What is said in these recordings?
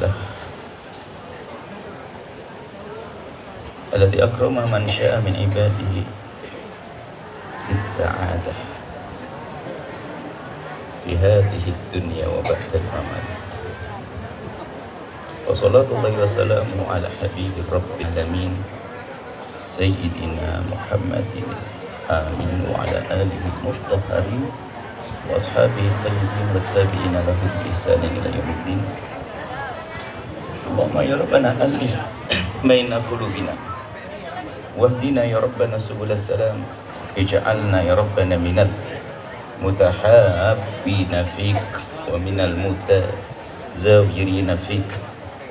لله الذي أكرم من شاء من عباده بالسعادة في هذه الدنيا وبعد الممات. وصلاة الله وسلامه على حبيب الرب الأمين سيدنا محمد آمين وعلى آله المطهرين وأصحابه الطيبين والتابعين لهم بإحسان إلى يوم الدين. اللهم يا ربنا ألف بين قلوبنا واهدنا يا ربنا سبل السلام اجعلنا يا ربنا من المتحابين فيك ومن المتزاورين فيك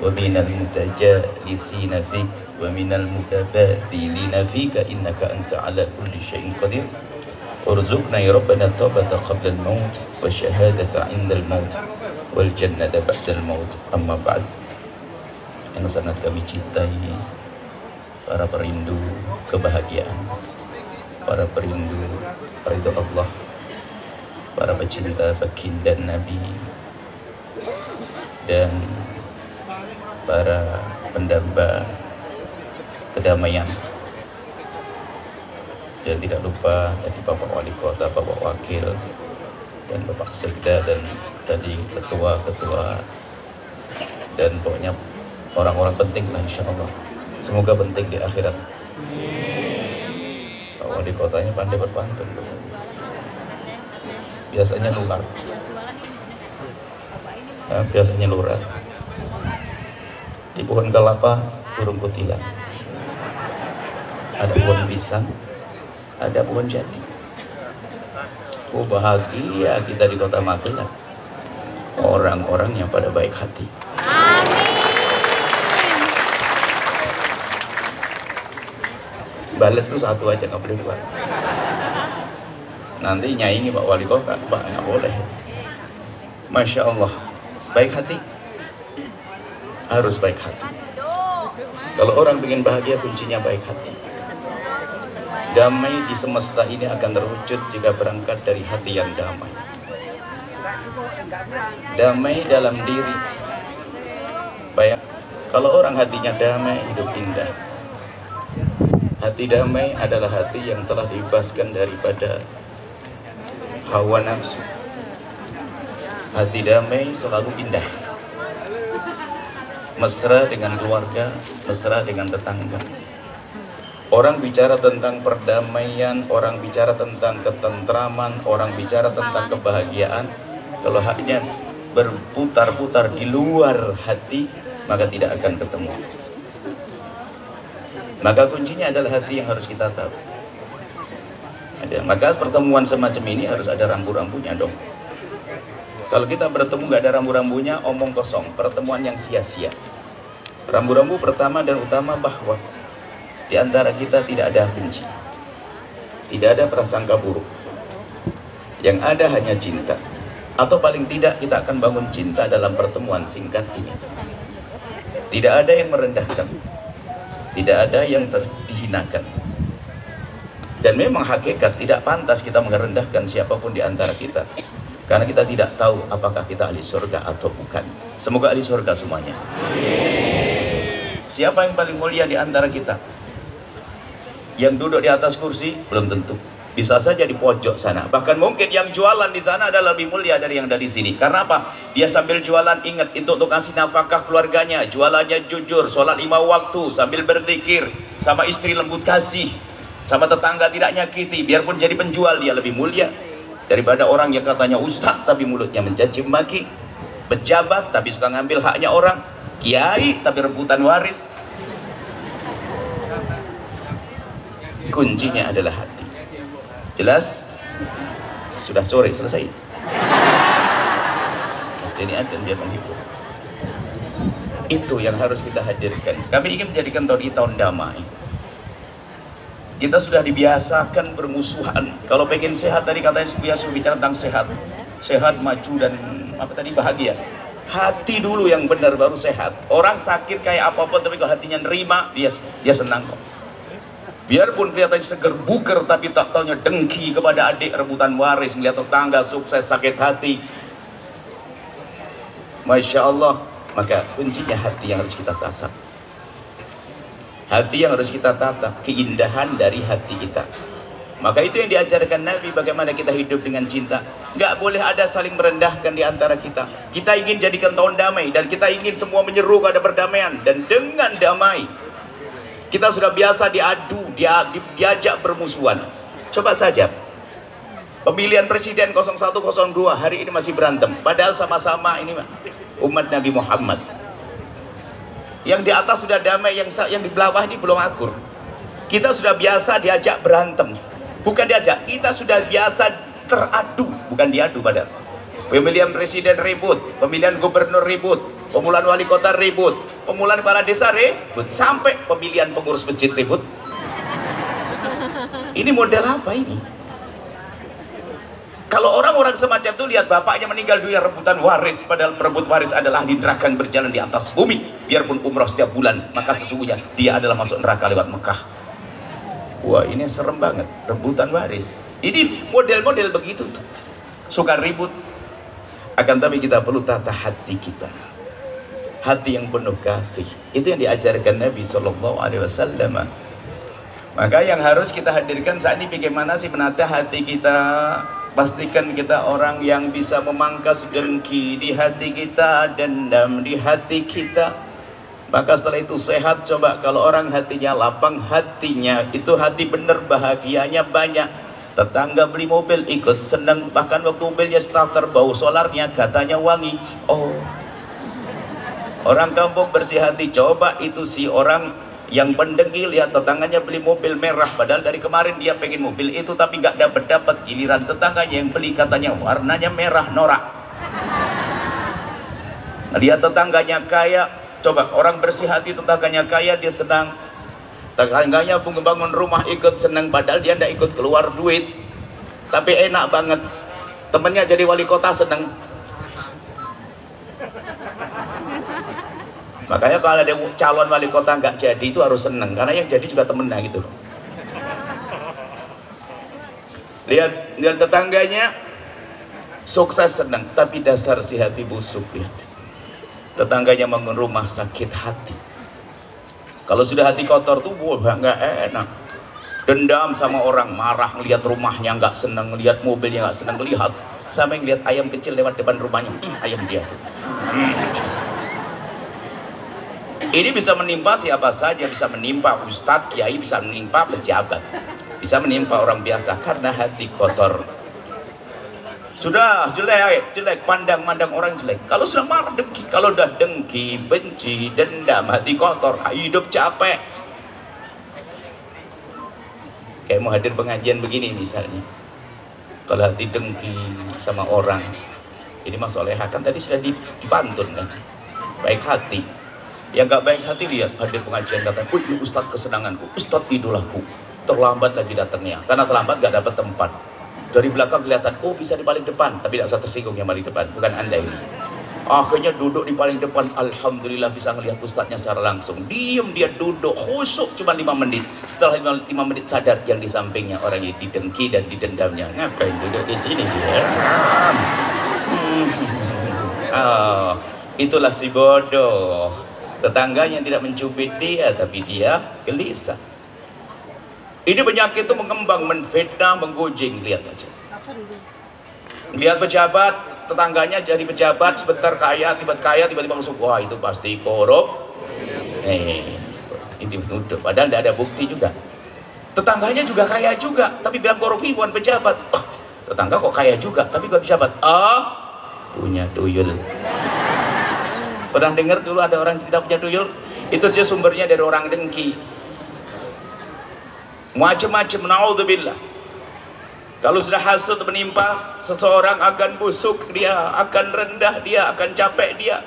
ومن المتجالسين فيك ومن المتبادلين فيك إنك أنت على كل شيء قدير. ارزقنا يا ربنا التوبة قبل الموت والشهادة عند الموت والجنة بعد الموت. أما بعد, yang sangat kami cintai para perindu kebahagiaan, para perindu ridha Allah, para pecinta baginda Nabi, dan para pendamba kedamaian. Dan tidak lupa tadi Bapak Wali Kota, Bapak Wakil, dan Bapak Sekda, dan tadi ketua-ketua, dan pokoknya orang-orang penting lah insya Allah. Semoga penting di akhirat. Pak Wali Kotanya pandai berpantun, biasanya luar, biasanya luar. Di pohon kelapa burung kutilan, ada pohon pisang, ada pohon jati. Oh bahagia kita di kota Magelang, orang-orang yang pada baik hati. Balas tuh satu aja, nggak boleh dua. Nanti nyaingi Pak Wali Kota, Pak, nggak boleh. Masya Allah, baik hati, harus baik hati. Kalau orang ingin bahagia, kuncinya baik hati. Damai di semesta ini akan terwujud jika berangkat dari hati yang damai. Damai dalam diri. Bayang, kalau orang hatinya damai, hidup indah. Hati damai adalah hati yang telah dibebaskan daripada hawa nafsu. Hati damai selalu indah, mesra dengan keluarga, mesra dengan tetangga. Orang bicara tentang perdamaian, orang bicara tentang ketentraman, orang bicara tentang kebahagiaan. Kalau hatinya berputar-putar di luar hati, maka tidak akan ketemu. Maka kuncinya adalah hati yang harus kita tahu. Maka pertemuan semacam ini harus ada rambu-rambunya dong. Kalau kita bertemu nggak ada rambu-rambunya, omong kosong, pertemuan yang sia-sia. Rambu-rambu pertama dan utama bahwa di antara kita tidak ada benci, tidak ada prasangka buruk. Yang ada hanya cinta. Atau paling tidak kita akan bangun cinta dalam pertemuan singkat ini. Tidak ada yang merendahkan, tidak ada yang dihinakan. Dan memang hakikat tidak pantas kita merendahkan siapapun di antara kita, karena kita tidak tahu apakah kita ahli surga atau bukan. Semoga ahli surga semuanya. Siapa yang paling mulia di antara kita? Yang duduk di atas kursi belum tentu, bisa saja di pojok sana. Bahkan mungkin yang jualan di sana adalah lebih mulia dari yang dari sini. Karena apa? Dia sambil jualan ingat itu untuk kasih nafkah keluarganya, jualannya jujur, sholat 5 waktu, sambil berzikir, sama istri lembut kasih, sama tetangga tidak nyakiti. Biarpun jadi penjual, dia lebih mulia daripada orang yang katanya ustaz tapi mulutnya mencaci maki, pejabat tapi suka ngambil haknya orang, kiai tapi rebutan waris. Kuncinya adalah hati. Jelas? Sudah sore selesai. Mas Denny ada dia menghibur. Itu yang harus kita hadirkan. Kami ingin menjadikan tahun ini tahun damai. Kita sudah dibiasakan bermusuhan. Kalau pengen sehat tadi katanya biasa bicara tentang sehat. Sehat, maju, dan apa tadi, bahagia. Hati dulu yang benar baru sehat. Orang sakit kayak apapun tapi kalau hatinya nerima, dia senang kok. Biarpun kelihatannya seger buger tapi tak taunya dengki kepada adik, rebutan waris, melihat tetangga sukses, sakit hati. Masya Allah, Maka kuncinya hati yang harus kita tata. Hati yang harus kita tata, keindahan dari hati kita. Maka itu yang diajarkan Nabi, bagaimana kita hidup dengan cinta. Nggak boleh ada saling merendahkan di antara kita. Kita ingin jadikan tahun damai, dan kita ingin semua menyeru pada perdamaian. Dan dengan damai, kita sudah biasa diadu, diajak bermusuhan. Coba saja, pemilihan presiden 0102 hari ini masih berantem. Padahal sama-sama ini umat Nabi Muhammad. Yang di atas sudah damai, yang di bawah ini belum akur. Kita sudah biasa diajak berantem. Bukan diajak, kita sudah biasa teradu, bukan diadu padahal. Pemilihan presiden ribut, pemilihan gubernur ribut, pemilihan wali kota ribut, pemilihan kepala desa ribut, sampai pemilihan pengurus masjid ribut. Ini model apa ini? Kalau orang-orang semacam itu lihat bapaknya meninggal dunia rebutan waris, padahal perebut waris adalah di neraka yang berjalan di atas bumi. Biarpun umroh setiap bulan, maka sesungguhnya dia adalah masuk neraka lewat Mekah. Wah, ini serem banget, rebutan waris. Ini model-model begitu tuh. Suka ribut. Akan tapi kita perlu tata hati kita. Hati yang penuh kasih. Itu yang diajarkan Nabi SAW. Maka yang harus kita hadirkan saat ini, bagaimana sih menata hati kita. Pastikan kita orang yang bisa memangkas dengki di hati kita, dendam di hati kita. Maka setelah itu sehat. Coba kalau orang hatinya lapang, hatinya itu hati bener, bahagianya banyak. Tetangga beli mobil ikut senang, bahkan waktu mobilnya starter bau solarnya katanya wangi. Oh, orang kampung bersih hati. Coba itu si orang yang pendengki lihat tetangganya beli mobil merah, padahal dari kemarin dia pengen mobil itu tapi nggak dapat, giliran tetangganya yang beli katanya warnanya merah norak. Lihat tetangganya kaya. Coba orang bersih hati, tetangganya kaya, dia senang. Tetangganya bangun rumah ikut senang, padahal dia tidak ikut keluar duit, tapi enak banget. Temennya jadi wali kota senang. Makanya kalau ada calon wali kota nggak jadi itu harus senang, karena yang jadi juga temennya gitu. Lihat tetangganya sukses senang, tapi dasar si hati busuk. Lihat tetangganya bangun rumah sakit hati. Kalau sudah hati kotor tuh nggak enak. Dendam sama orang, marah ngelihat rumahnya nggak senang, ngelihat mobilnya nggak senang, lihat sampai ngelihat ayam kecil lewat depan rumahnya. Ayam dia tuh. Ini bisa menimpa siapa saja, bisa menimpa ustadz, kiai, bisa menimpa pejabat, bisa menimpa orang biasa karena hati kotor. Sudah jelek, pandang orang jelek. Kalau sudah marah, dengki. Kalau udah dengki, benci, dendam, hati kotor, hidup capek. Kayak mau hadir pengajian begini misalnya. Kalau hati dengki sama orang, ini Mas Soleha kan tadi sudah dipantun kan. Baik hati. Yang nggak baik hati lihat hadir pengajian datang, ini ustadz kesenanganku, ustadz idolaku. Terlambat lagi datangnya, karena terlambat nggak dapat tempat. Dari belakang kelihatan, oh bisa di paling depan, tapi tidak usah tersinggung yang paling depan, bukan anda ini. Akhirnya duduk di paling depan, alhamdulillah bisa melihat ustadznya secara langsung. Diam dia duduk, khusyuk cuma 5 menit. Setelah 5 menit sadar yang di sampingnya orang yang didengki dan didendamnya. Ngapain duduk di sini dia? Itulah si bodoh. Tetangganya tidak mencubit dia, tapi dia gelisah. Ini penyakit itu mengembang, menfitnah, menggojeng. Lihat aja. Lihat pejabat, tetangganya jadi pejabat, sebentar kaya, tiba-tiba masuk, wah itu pasti korup. Itu menuduh. Padahal tidak ada bukti juga. Tetangganya juga kaya juga, tapi bilang korupsi bukan pejabat. Oh, tetangga kok kaya juga, tapi bukan pejabat. Punya tuyul. Pernah dengar dulu ada orang cerita punya tuyul? Itu sih sumbernya dari orang dengki. Macam-macam, naudzubillah. Kalau sudah hasud menimpa, seseorang akan busuk dia, akan rendah dia, akan capek dia.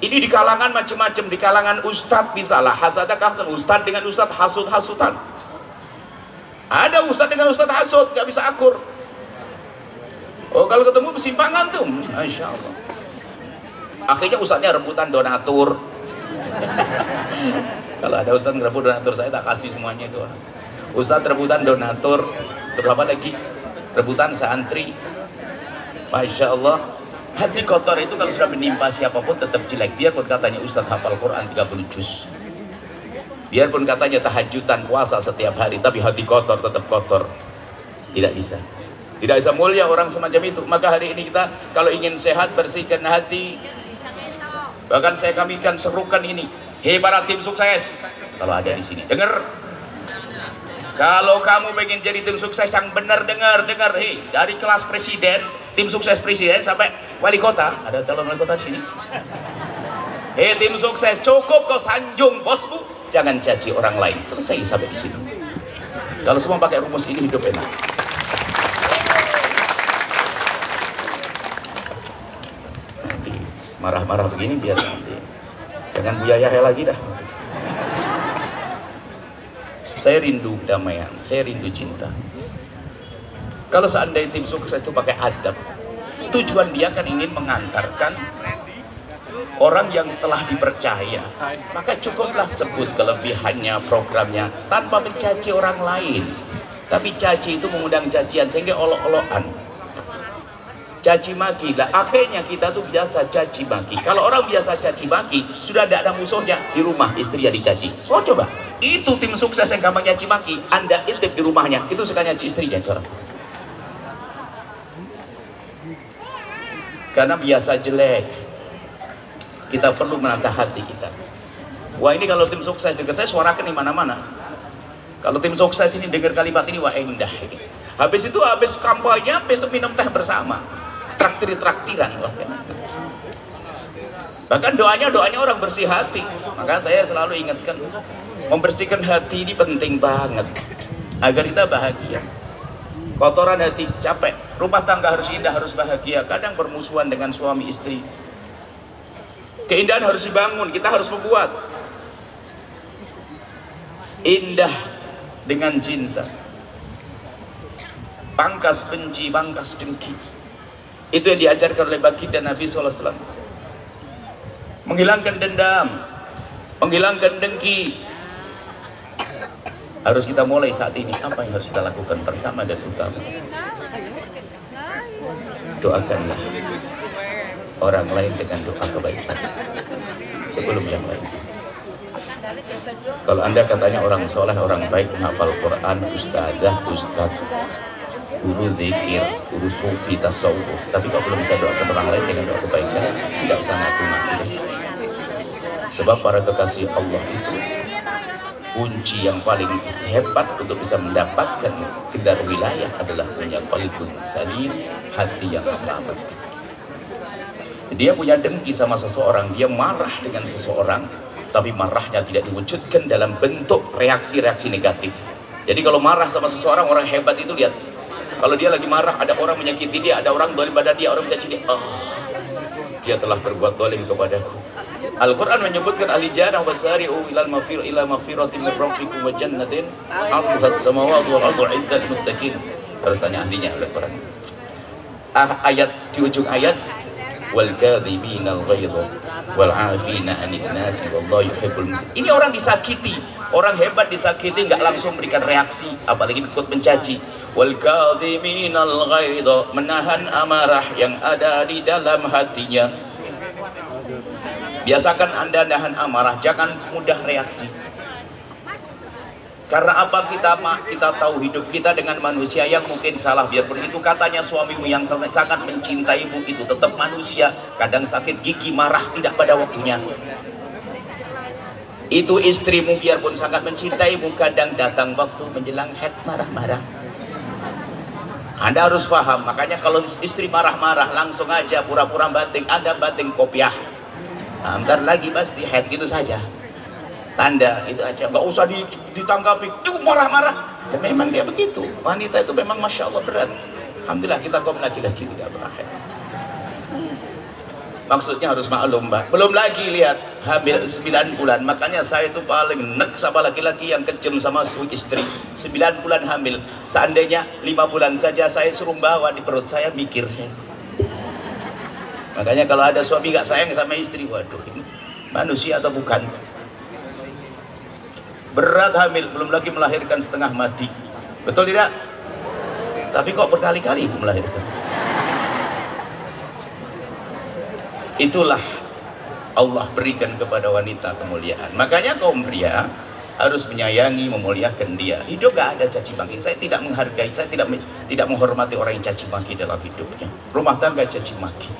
Ini di kalangan macam-macam, di kalangan ustadz misalnya, hasadakah ustadz dengan ustadz hasud-hasutan. Ada ustadz dengan ustadz hasud, nggak bisa akur. Oh kalau ketemu persimpangan tuh, masya Allah. Akhirnya ustadznya rebutan donatur. Kalau ada ustadz ngerebut donatur, saya tak kasih semuanya itu. Ustadz rebutan donatur, terus apa lagi? Rebutan santri. Masya Allah. Hati kotor itu kalau sudah menimpa siapapun tetap jelek. Biarpun katanya Ustadz hafal Quran 30 juz, biarpun katanya tahajudan puasa setiap hari, tapi hati kotor tetap kotor. Tidak bisa. Tidak bisa mulia orang semacam itu. Maka hari ini kita kalau ingin sehat, bersihkan hati. Bahkan kami kan serukan ini, hei para tim sukses, kalau ada di sini dengar, kalau kamu pengen jadi tim sukses yang benar, dengar, hei, dari kelas presiden, tim sukses presiden sampai wali kota, ada calon wali kota di sini. Hei tim sukses, cukup kau sanjung bosmu, jangan caci orang lain. Selesai sampai di sini. Kalau semua pakai rumus ini, hidup enak. Marah-marah begini biar nanti jangan buyaya lagi dah. Saya rindu damaian, saya rindu cinta. Kalau seandainya tim sukses itu pakai adab, tujuan dia kan ingin mengantarkan orang yang telah dipercaya, maka cukuplah sebut kelebihannya, programnya, tanpa mencaci orang lain. Tapi caci itu mengundang cacian, sehingga olok-olokan, caci maki lah. Akhirnya kita tuh biasa caci maki. Kalau orang biasa caci maki, sudah tidak ada musuhnya di rumah, istrinya dicaci. Oh coba, itu tim sukses yang gampang caci maki. Anda intip di rumahnya, itu suka nyaci istrinya orang. Karena biasa jelek. Kita perlu menata hati kita. Wah ini kalau tim sukses dengar saya suarakan di mana-mana. Kalau tim sukses ini dengar kalimat ini, wah indah ini. Habis itu habis kampanye, besok minum teh bersama. Traktiran. Bahkan doanya orang bersih hati. Maka saya selalu ingatkan, membersihkan hati ini penting banget agar kita bahagia. Kotoran hati capek. Rumah tangga harus indah, harus bahagia. Kadang bermusuhan dengan suami istri. Keindahan harus dibangun, kita harus membuat indah dengan cinta. Pangkas benci, pangkas dengki. Itu yang diajarkan oleh baginda Nabi SAW. Menghilangkan dendam, menghilangkan dengki. Harus kita mulai saat ini. Apa yang harus kita lakukan pertama dan utama? Doakanlah orang lain dengan doa kebaikan sebelum yang lain. Kalau Anda katanya orang soleh, orang baik, menghafal Quran, ustadzah, guru zikir, guru sufi, tasawuf, tapi kalau belum bisa doakan orang lain dengan doa kebaikan, tidak usah ngaku-ngaku. Sebab para kekasih Allah itu kunci yang paling hebat untuk bisa mendapatkan kedar wilayah adalah punya qalbun salim, hati yang selamat. Dia punya dengki sama seseorang, dia marah dengan seseorang, tapi marahnya tidak diwujudkan dalam bentuk reaksi-reaksi negatif. Jadi kalau marah sama seseorang, orang hebat itu lihat, kalau dia lagi marah, ada orang menyakiti dia, ada orang zalim pada dia, orang mencaci dia, dia telah berbuat zalim kepadaku. Al-Quran menyebutkan ahli jannah wasari'u ilal mafiratin min rabbikum wa jannatin 'arduhas samawati wal ardu 'iddat lil muttaqin. Harus tanya ahlinya Al-Quran. Ayat di ujung ayat, wal kadhiminal ghaidha wal 'afina 'anil nasi wallahu yuhibbul muhsinin. Ini orang disakiti, orang hebat disakiti nggak langsung memberikan reaksi, apalagi ikut mencaci. Wal kadhiminal ghaidha, menahan amarah yang ada di dalam hatinya. Biasakan Anda nahan amarah, jangan mudah reaksi. Karena apa? Kita tahu hidup kita dengan manusia yang mungkin salah, biarpun itu katanya suamimu yang sangat mencintaimu, itu tetap manusia. Kadang sakit gigi, marah tidak pada waktunya. Itu istrimu biarpun sangat mencintaimu, kadang datang waktu menjelang haid marah-marah. Anda harus paham. Makanya kalau istri marah-marah, langsung aja pura-pura banting. Anda banting kopiah, ntar lagi pasti haid, gitu saja. Tanda itu aja, nggak usah ditanggapi. Itu marah-marah. Ya memang dia begitu. Wanita itu memang masya Allah berat. Alhamdulillah kita kaum laki-laki tidak pernah haid. Maksudnya harus maklum, Mbak. Belum lagi lihat hamil 9 bulan. Makanya saya itu paling nek sama laki-laki yang kejam sama istri. 9 bulan hamil. Seandainya 5 bulan saja saya suruh bawa di perut saya, mikir saya. Makanya kalau ada suami gak sayang sama istri, waduh, ini manusia atau bukan? Berat hamil, belum lagi melahirkan setengah mati. Betul tidak? Tapi kok berkali-kali melahirkan? Itulah Allah berikan kepada wanita kemuliaan. Makanya kaum pria harus menyayangi, memuliakan dia. Hidup gak ada caci maki. Saya tidak menghargai, saya tidak menghormati orang yang caci maki dalam hidupnya. Rumah tangga caci maki.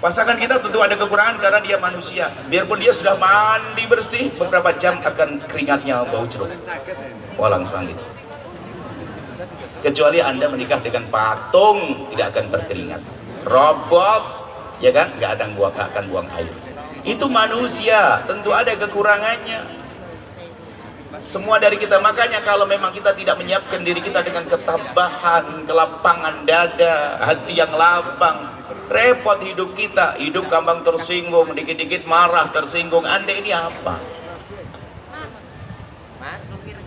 Pasangan kita tentu ada kekurangan karena dia manusia. Biarpun dia sudah mandi bersih, beberapa jam akan keringatnya bau jeruk. Walang sangit. Kecuali Anda menikah dengan patung, tidak akan berkeringat. Robot, ya kan, nggak akan buang air. Itu manusia, tentu ada kekurangannya. Semua dari kita. Makanya kalau memang kita tidak menyiapkan diri kita dengan ketabahan, kelapangan dada, hati yang lapang, repot hidup kita. Hidup gampang tersinggung, dikit-dikit marah, tersinggung. Anda ini apa?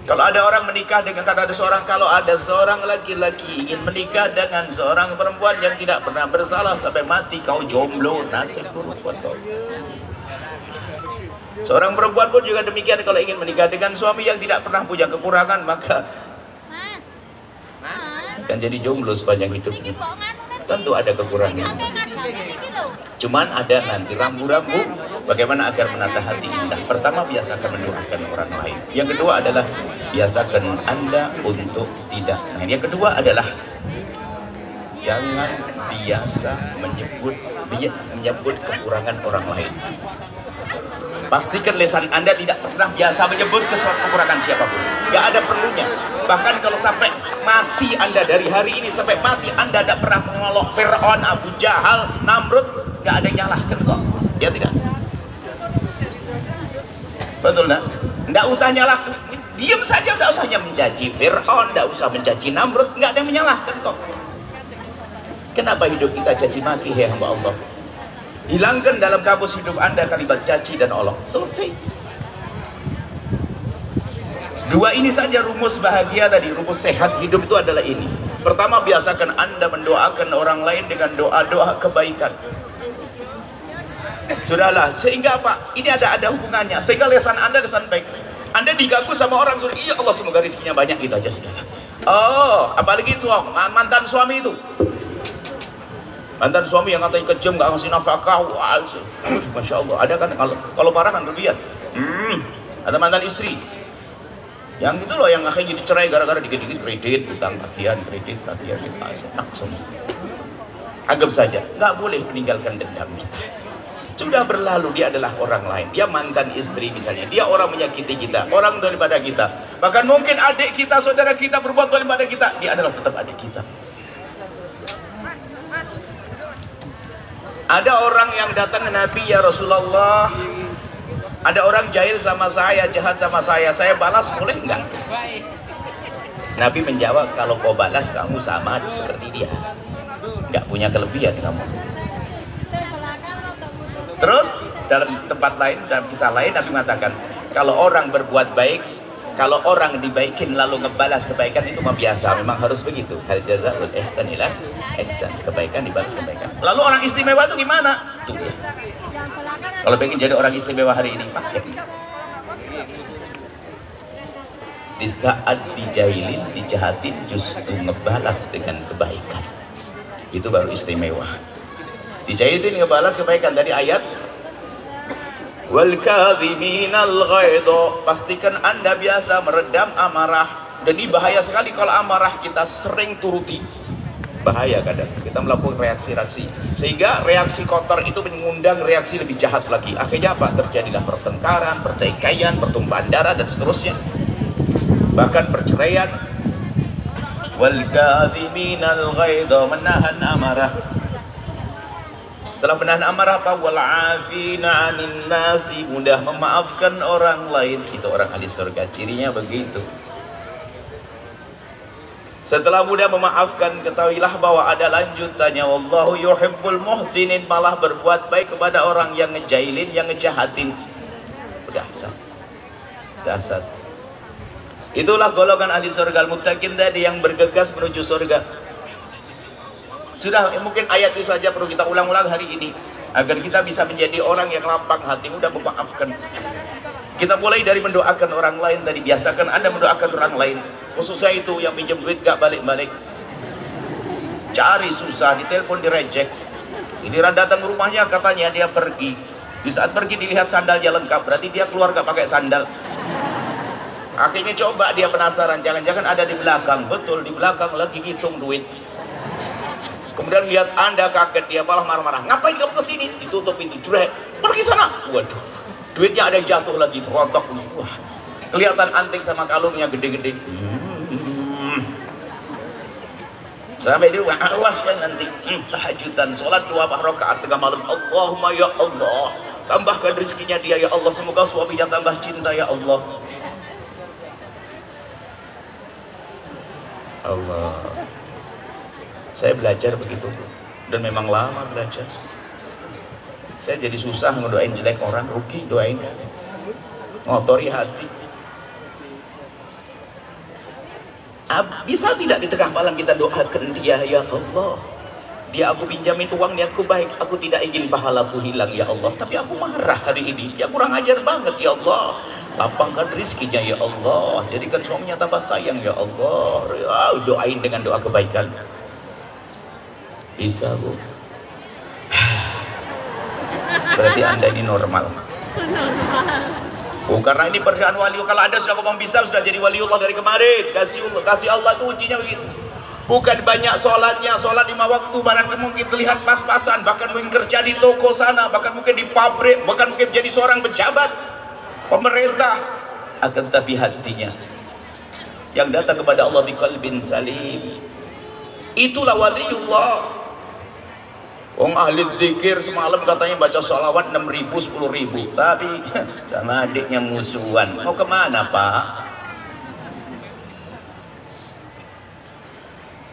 Kalau ada orang menikah dengan, kalau ada seorang laki-laki ingin menikah dengan seorang perempuan yang tidak pernah bersalah sampai mati, kau jomblo, nasib buruk buat kau. Seorang perempuan pun juga demikian, kalau ingin menikah dengan suami yang tidak pernah punya kekurangan, maka akan jadi jomblo sepanjang hidupnya. Tentu ada kekurangan. Cuman ada nanti rambu-rambu bagaimana agar menata hati indah. Pertama, biasakan mendoakan orang lain. Yang kedua adalah biasakan Anda untuk tidak. Nah, yang kedua adalah jangan biasa menyebut kekurangan orang lain. Pastikan lisan Anda tidak pernah biasa menyebut kekurangan siapapun. Gak ada perlunya. Bahkan kalau sampai mati Anda, dari hari ini sampai mati Anda tidak pernah mengolok Fir'aun, Abu Jahal, Namrud, gak ada yang nyalahkan kok. Ya tidak? Betul tak? Tidak usah nyalahkan. Diam saja, tidak usahnya mencaci Fir'aun, tidak usah mencaci Namrud, gak ada yang menyalahkan kok. Kenapa hidup kita caci maki, ya hamba Allah? Hilangkan dalam kamus hidup Anda kalimat caci dan olok. Selesai. Dua ini saja rumus bahagia tadi, rumus sehat hidup itu adalah ini. Pertama, biasakan Anda mendoakan orang lain dengan doa-doa kebaikan. Sudahlah, sehingga apa? Ini ada hubungannya. Sehingga lisan Anda lisan baik. Anda diganggu sama orang suruh, iya Allah semoga rezekinya banyak, gitu aja sudah. Oh, apalagi itu mantan suami itu. Mantan suami yang katanya kejam, gak ngasih nafkah, wah, masya Allah. Ada kan kalau parah kan lebihan. Ada mantan istri yang itu loh, yang akhirnya dicerai gara-gara dikit-dikit kredit, utang tagihan, kredit tagihan, langsung. Anggap saja, nggak boleh meninggalkan dendam kita. Sudah berlalu, dia adalah orang lain. Dia mantan istri misalnya, dia orang menyakiti kita, orang daripada kita. Bahkan mungkin adik kita, saudara kita berbuat daripada kita, dia adalah tetap adik kita. Ada orang yang datang ke Nabi, ya Rasulullah, ada orang jahil sama saya, jahat sama saya balas boleh enggak? Nabi menjawab, kalau kau balas kamu sama seperti dia, enggak punya kelebihan kamu. Terus dalam tempat lain, dalam kisah lain, Nabi mengatakan, kalau orang berbuat baik, kalau orang dibaikin lalu ngebalas kebaikan itu mah biasa, memang harus begitu. Hal jazaa'ul ihsan ila ihsan, kebaikan dibalas kebaikan. Lalu orang istimewa itu gimana? Tuh ya. Kalau pengen jadi orang istimewa hari ini, pakai. Di saat dijahilin, dijahatin, justru ngebalas dengan kebaikan. Itu baru istimewa. Dijahilin ngebalas kebaikan dari ayat wal kadhiminal ghaidha. Pastikan Anda biasa meredam amarah. Dan ini bahaya sekali kalau amarah kita sering turuti. Bahaya kadang kita melakukan reaksi-reaksi, sehingga reaksi kotor itu mengundang reaksi lebih jahat lagi. Akhirnya apa? Terjadilah pertengkaran, pertikaian, pertumpahan darah dan seterusnya, bahkan perceraian. Wal kadhiminal ghaidha, menahan amarah. Setelah menahan amarah apa? Wal afina 'anil nasi, mudah memaafkan orang lain. Itu orang ahli surga, cirinya begitu. Setelah mudah memaafkan, ketahuilah bahwa ada lanjutannya. Wallahu yuhibbul muhsinin, malah berbuat baik kepada orang yang ngejailin, yang ngejahatin. Dasar. Itulah golongan ahli surga al-muttaqin tadi yang bergegas menuju surga. Sudah, mungkin ayat itu saja perlu kita ulang-ulang hari ini agar kita bisa menjadi orang yang lapang hati, mudah memaafkan. Kita mulai dari mendoakan orang lain tadi. Biasakan Anda mendoakan orang lain, khususnya itu yang pinjam duit gak balik-balik, cari susah, ditelepon direject. Giliran datang ke rumahnya, katanya dia pergi. Di saat pergi dilihat sandalnya lengkap, berarti dia keluar gak pakai sandal. Akhirnya coba dia penasaran, jangan-jangan ada di belakang. Betul, di belakang lagi hitung duit. Kemudian lihat Anda kaget, dia malah marah-marah. Ngapain kamu kesini? Ditutup pintu, jurek. Pergi sana. Waduh, duitnya ada yang jatuh lagi, berontok. Wah, kelihatan anting sama kalungnya gede-gede. Sampai di rumah, awas ya nanti tahajudan, sholat 2 rakaat tengah malam. Allahumma ya Allah, tambahkan rezekinya dia ya Allah. Semoga suaminya tambah cinta ya Allah. Allah. Saya belajar begitu, dan memang lama belajar. Saya jadi susah ngedoain jelek orang, rugi doain, ngotori hati. Bisa tidak di tengah malam kita doakan dia, ya Allah, dia aku pinjamin uang, niatku baik, aku tidak ingin pahalaku hilang ya Allah, tapi aku marah hari ini, dia kurang ajar banget ya Allah. Lapangkan rizkinya ya Allah, jadikan suaminya tambah sayang ya Allah. Doain dengan doa kebaikan. Bisa Bu? Berarti Anda ini normal. Oh, karena ini perjalanan wali. Kalau Anda sudah ngomong bisa, sudah jadi waliullah dari kemarin. Kasih Allah itu ujinya begitu. Bukan banyak sholatnya, sholat 5 waktu, barang mungkin terlihat pas-pasan, bahkan mungkin kerja di toko sana, bahkan mungkin di pabrik, bahkan mungkin jadi seorang pejabat pemerintah. Akan tapi hatinya yang datang kepada Allah biqalbin salim, itulah waliullah. Wong ahli zikir semalam katanya baca sholawat 6.000, 10.000, tapi sama adiknya musuhan. Mau kemana Pak?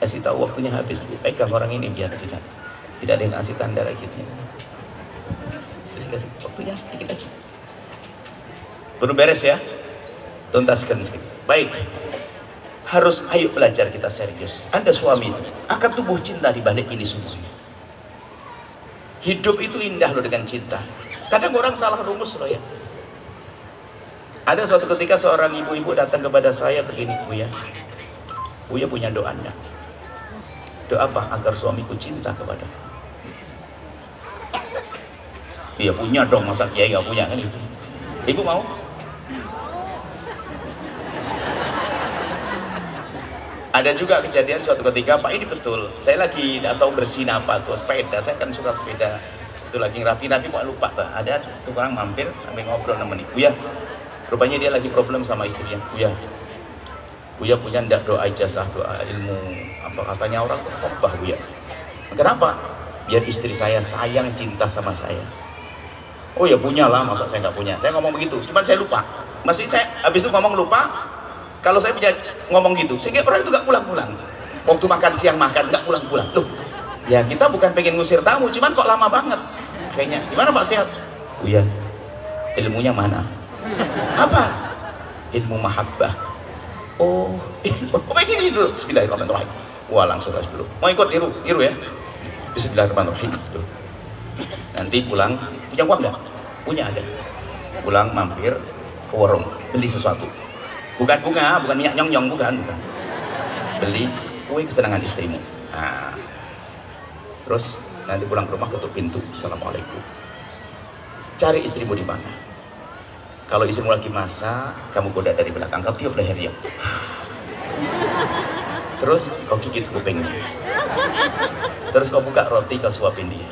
Kasih tahu waktunya habis. Pegang orang ini biar tidak ada yang ngasih tanda rakitnya. Kasih waktunya dikit lagi. Belum beres ya? Tuntaskan sedikit. Baik. Harus ayo belajar kita serius. Anda suami itu akan tumbuh cinta di balik ini semua. Hidup itu indah loh dengan cinta. Kadang orang salah rumus loh ya. Ada suatu ketika seorang ibu-ibu datang kepada saya begini, Buya punya doa enggak? Doa apa? Agar suamiku cinta kepada. Iya punya dong, masa kiai nggak punya kan itu? Ibu mau? Ada juga kejadian suatu ketika, Pak ini betul, saya lagi tidak tahu bersin apa tuh sepeda, saya kan suka sepeda, itu lagi ngerapi-rapi kok lupa tuh. Ada tukang mampir sambil ngobrol nemenin, Buya, rupanya dia lagi problem sama istrinya. Buya punya ndak doa ijazah, doa ilmu apa katanya orang tuh khotbah Buya. Kenapa? Biar istri saya sayang cinta sama saya. Oh ya punya lah, masa saya nggak punya? Saya ngomong begitu, cuman saya lupa. Maksudnya saya habis itu ngomong lupa. Kalau saya punya ngomong gitu, sehingga orang itu gak pulang-pulang. Waktu makan siang makan, gak pulang-pulang. Loh, ya kita bukan pengen ngusir tamu, cuman kok lama banget. Kayaknya, gimana Pak sehat? Oh ya, ilmunya mana? Apa? Ilmu mahabbah. Oh, baik sini dulu. Bismillahirrahmanirrahim. Wah langsung gas dulu. Mau ikut niru ya? Bismillahirrahmanirrahim. Nanti pulang, punya uang gak? Punya ada. Pulang mampir ke warung, beli sesuatu. Bukan bunga, bukan minyak nyong-nyong, bukan. Beli kue kesenangan istrimu. Nah, terus nanti pulang ke rumah ketuk pintu, assalamualaikum. Cari istrimu di mana? Kalau istrimu lagi masak, kamu goda dari belakang, kau tiup lehernya. Terus kau gigit kupingnya. Terus kau buka roti, kau suapin dia.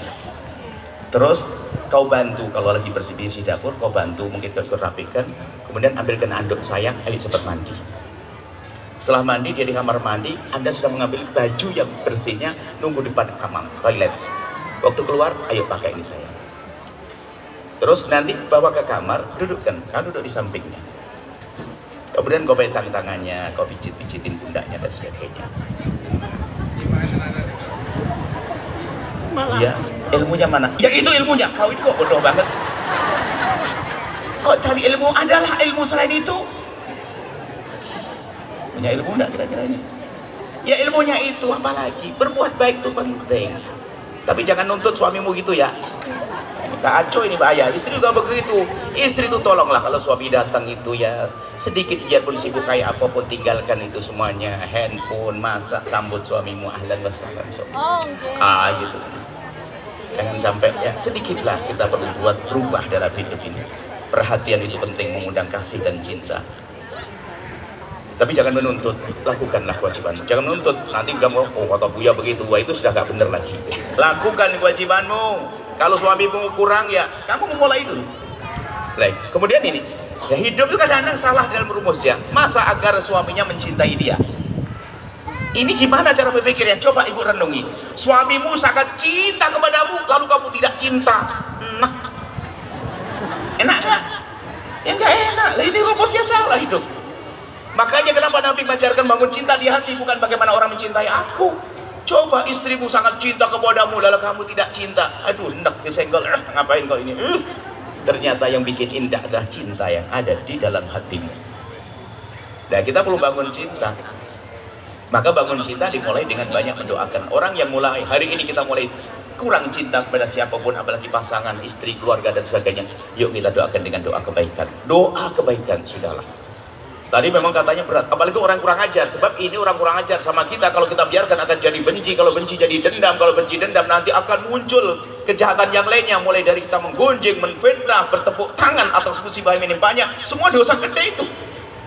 Terus kau bantu kalau lagi bersih-bersih dapur, kau bantu mungkin kau rapikan, kemudian ambilkan anduk sayang, ayo cepat mandi. Setelah mandi dia di kamar mandi, Anda sudah mengambil baju yang bersihnya, nunggu di depan kamar toilet. Waktu keluar, ayo pakai ini sayang. Terus nanti bawa ke kamar, dudukkan, kau duduk di sampingnya. Kemudian kau pegang tangannya, kau pijit-pijitin pundaknya dan sebagainya. Iya, ilmunya mana? Ya itu ilmunya. Kau ini kok bodoh banget. Kok cari ilmu adalah ilmu selain itu? Punya ilmu enggak kira-kira ini? Ya ilmunya itu, apalagi berbuat baik itu penting. Tapi jangan nuntut suamimu gitu ya. Kacau ini bahaya. Istri juga begitu. Istri itu tolonglah kalau suami datang itu ya sedikit biarpun sibuk kayak apapun, tinggalkan itu semuanya, handphone, masak, sambut suamimu ahlan wa sahlan. Gitu. Jangan sampai ya, sedikitlah kita perlu buat berubah dalam hidup ini. Perhatian itu penting, mengundang kasih dan cinta. Tapi jangan menuntut, lakukanlah kewajibanmu. Jangan menuntut, nanti kamu, oh kata Buya begitu, wah itu sudah gak benar lagi. Lakukan kewajibanmu. Kalau suamimu kurang ya, kamu memulai dulu. Baik. Kemudian ini, ya hidup itu kadang-kadang salah dalam rumusnya. Masa agar suaminya mencintai dia? Ini gimana cara berpikirnya? Coba ibu renungi. Suamimu sangat cinta kepadamu, lalu kamu tidak cinta. Nah, enak gak? Ya gak enak. Lah ini rumusnya salah hidup. Makanya kenapa Nabi mengajarkan bangun cinta di hati, bukan bagaimana orang mencintai aku. Coba istrimu sangat cinta kepadamu, lalu kamu tidak cinta. Aduh, hendak disenggol. Ngapain kau ini? Ternyata yang bikin indah adalah cinta yang ada di dalam hatimu. Nah, kita perlu bangun cinta. Maka bangun cinta dimulai dengan banyak mendoakan. Orang yang mulai hari ini kita mulai kurang cinta kepada siapapun, apalagi pasangan, istri, keluarga dan sebagainya, yuk kita doakan dengan doa kebaikan. Doa kebaikan, sudahlah. Tadi memang katanya berat, apalagi orang kurang ajar. Sebab ini orang kurang ajar sama kita, kalau kita biarkan akan jadi benci, kalau benci jadi dendam, kalau benci dendam nanti akan muncul kejahatan yang lainnya, mulai dari kita menggunjing, menfitnah, bertepuk tangan atas musibah yang menimpanya. Semua dosa gede itu.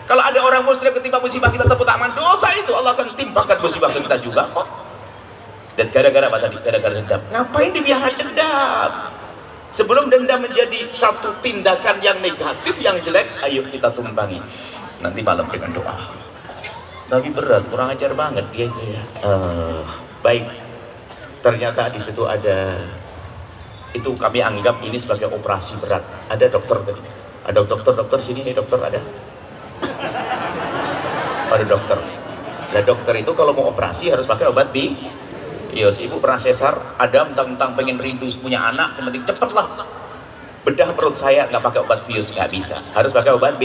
Kalau ada orang muslim ketimpa musibah kita tepuk tangan, dosa itu Allah akan timpakan musibah ke kita juga kok. Dan gara-gara apa tadi? Gara-gara dendam. Ngapain dibiarkan dendam? Sebelum dendam menjadi satu tindakan yang negatif, yang jelek, ayo kita tumpangi nanti malam dengan doa. Tapi berat, kurang ajar banget dia itu ya. Baik, ternyata di situ ada, itu kami anggap ini sebagai operasi berat. Ada dokter tadi, ada dokter sini nih, dokter ada. Ada dokter. Nah dokter itu kalau mau operasi harus pakai obat bius. Ibu pernah sesar, ada mentang-mentang pengen rindu punya anak, yang penting cepet lah bedah perut saya, nggak pakai obat bius, nggak bisa, harus pakai obat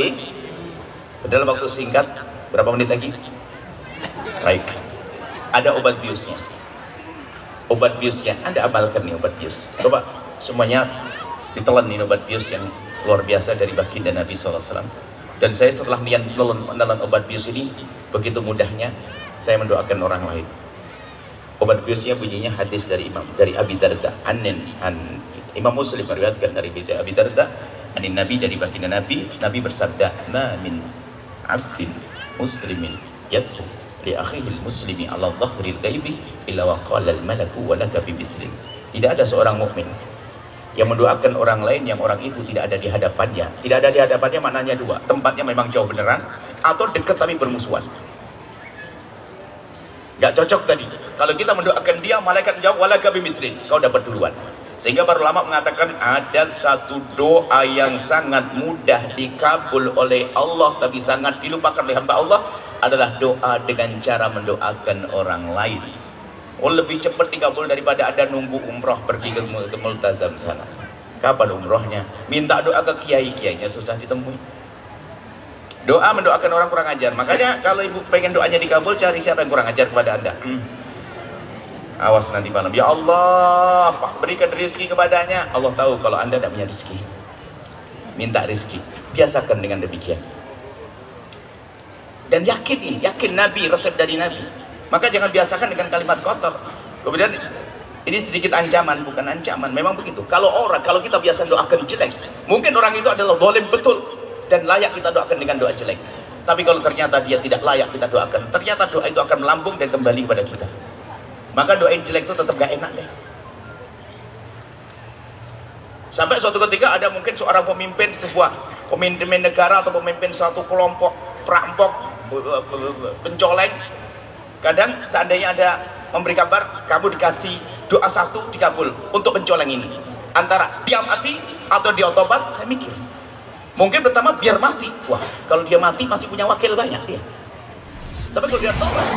dalam waktu singkat. Berapa menit lagi? Baik, ada obat biusnya. Obat biusnya Anda amalkan nih, obat bius. Coba semuanya ditelan nih obat bius yang luar biasa dari baginda Nabi SAW. Dan saya setelah menelan obat bius ini, begitu mudahnya saya mendoakan orang lain. Obat biusnya bunyinya hadis dari Abi Darda, Imam Muslim meriwayatkan dari Abi Darda, Nabi, dari baginda Nabi bersabda, "Ma min 'abdin muslimin yad'u li akhihi muslimi 'ala dhahril ghaibi illa wa qala al-malaku wa laka bi mithli." Tidak ada seorang mukmin yang mendoakan orang lain yang orang itu tidak ada di hadapannya. Tidak ada di hadapannya maknanya dua, tempatnya memang jauh beneran, atau dekat tapi bermusuhan. Gak cocok tadi. Kalau kita mendoakan dia, malaikat menjawab walaka bimithli, kau dapat duluan. Sehingga para ulama mengatakan ada satu doa yang sangat mudah dikabul oleh Allah tapi sangat dilupakan oleh hamba Allah, adalah doa dengan cara mendoakan orang lain. Oh, lebih cepat dikabul daripada Anda nunggu umroh pergi ke Multazam sana. Kapan umrohnya? Minta doa ke kiai-kiainya susah ditemui. Doa mendoakan orang kurang ajar. Makanya kalau ibu pengen doanya dikabul, cari siapa yang kurang ajar kepada Anda. Awas nanti malam, ya Allah, berikan rezeki kepadanya. Allah tahu kalau Anda tidak punya rezeki. Minta rezeki. Biasakan dengan demikian. Dan yakin Nabi, resep dari Nabi. Maka jangan biasakan dengan kalimat kotor. Kemudian ini sedikit ancaman, bukan ancaman, memang begitu. Kalau kita biasa doakan jelek, mungkin orang itu adalah zalim betul dan layak kita doakan dengan doa jelek. Tapi kalau ternyata dia tidak layak kita doakan, ternyata doa itu akan melambung dan kembali kepada kita. Maka doain jelek itu tetap gak enak deh. Sampai suatu ketika ada mungkin seorang pemimpin pemimpin negara atau pemimpin suatu kelompok perampok, pencoleng. Kadang seandainya ada memberi kabar, kamu dikasih doa satu dikabul untuk pencoleng ini. Antara dia mati atau dia otobat, saya mikir. Mungkin pertama biar mati. Wah, kalau dia mati masih punya wakil banyak dia. Tapi kalau dia tobat,